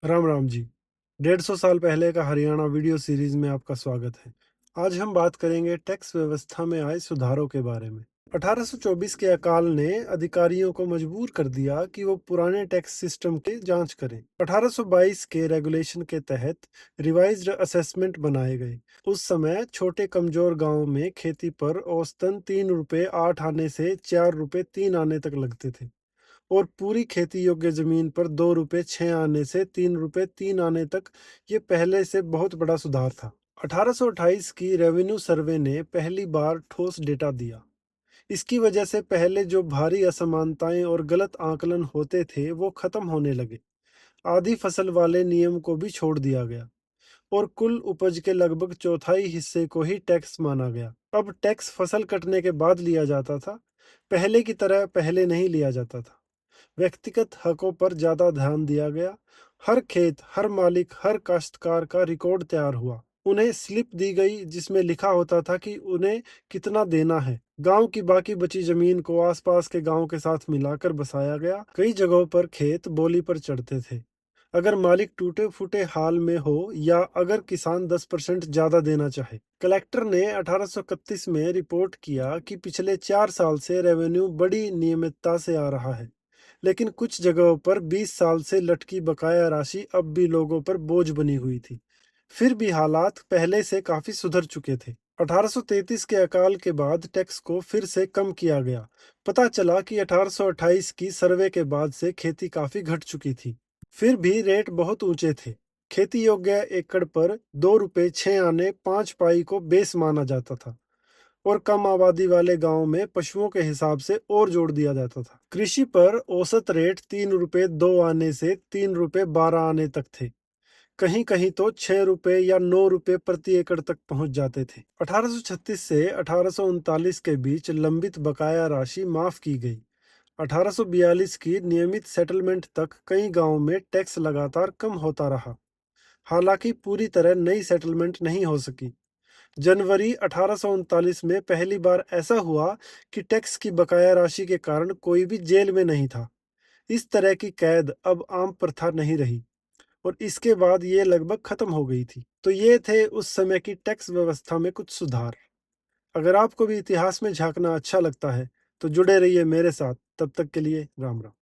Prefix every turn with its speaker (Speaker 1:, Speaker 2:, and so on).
Speaker 1: राम राम जी। 150 साल पहले का हरियाणा वीडियो सीरीज में आपका स्वागत है। आज हम बात करेंगे टैक्स व्यवस्था में आए सुधारों के बारे में। 1824 के अकाल ने अधिकारियों को मजबूर कर दिया कि वो पुराने टैक्स सिस्टम की जांच करें। 1822 के रेगुलेशन के तहत रिवाइज्ड असेसमेंट बनाए गए। उस समय छोटे कमजोर गांवों में खेती पर औसतन 3 रुपए 8 आने से 4 रुपए 3 आने तक लगते थे और पूरी खेती योग्य जमीन पर 2 रुपए 6 आने से 3 रुपए 3 आने तक। ये पहले से बहुत बड़ा सुधार था। 1828 की रेवेन्यू सर्वे ने पहली बार ठोस डेटा दिया। इसकी वजह से पहले जो भारी असमानताएं और गलत आकलन होते थे वो खत्म होने लगे। आधी फसल वाले नियम को भी छोड़ दिया गया और कुल उपज के लगभग चौथाई हिस्से को ही टैक्स माना गया। अब टैक्स फसल कटने के बाद लिया जाता था, पहले की तरह पहले नहीं लिया जाता था। व्यक्तिगत हकों पर ज्यादा ध्यान दिया गया। हर खेत, हर मालिक, हर काश्तकार का रिकॉर्ड तैयार हुआ। उन्हें स्लिप दी गई जिसमें लिखा होता था कि उन्हें कितना देना है। गांव की बाकी बची जमीन को आसपास के गांव के साथ मिलाकर बसाया गया। कई जगहों पर खेत बोली पर चढ़ते थे अगर मालिक टूटे फूटे हाल में हो या अगर किसान 10% ज्यादा देना चाहे। कलेक्टर ने 1831 में रिपोर्ट किया कि पिछले 4 साल से रेवेन्यू बड़ी नियमितता से आ रहा है, लेकिन कुछ जगहों पर 20 साल से लटकी बकाया राशि अब भी लोगों पर बोझ बनी हुई थी। फिर भी हालात पहले से काफी सुधर चुके थे। 1833 के अकाल के बाद टैक्स को फिर से कम किया गया। पता चला कि 1828 की सर्वे के बाद से खेती काफी घट चुकी थी। फिर भी रेट बहुत ऊंचे थे। खेती योग्य एकड़ पर 2 रुपए 6 आने 5 पाई को बेस माना जाता था और कम आबादी वाले गांवों में पशुओं के हिसाब से और जोड़ दिया जाता था। कृषि पर औसत रेट 3 रुपए 2 आने से 3 रुपए 12 आने तक थे। कहीं कहीं तो 6 रुपए या 9 रुपए प्रति एकड़ तक पहुंच जाते थे। 1836 से 1839 के बीच लंबित बकाया राशि माफ की गई। 1842 की नियमित सेटलमेंट तक कई गांवों में टैक्स लगातार कम होता रहा। हालांकि पूरी तरह नई सेटलमेंट नहीं हो सकी। जनवरी 1839 में पहली बार ऐसा हुआ कि टैक्स की बकाया राशि के कारण कोई भी जेल में नहीं था। इस तरह की कैद अब आम प्रथा नहीं रही और इसके बाद ये लगभग खत्म हो गई थी। तो ये थे उस समय की टैक्स व्यवस्था में कुछ सुधार। अगर आपको भी इतिहास में झांकना अच्छा लगता है तो जुड़े रहिए मेरे साथ। तब तक के लिए राम राम।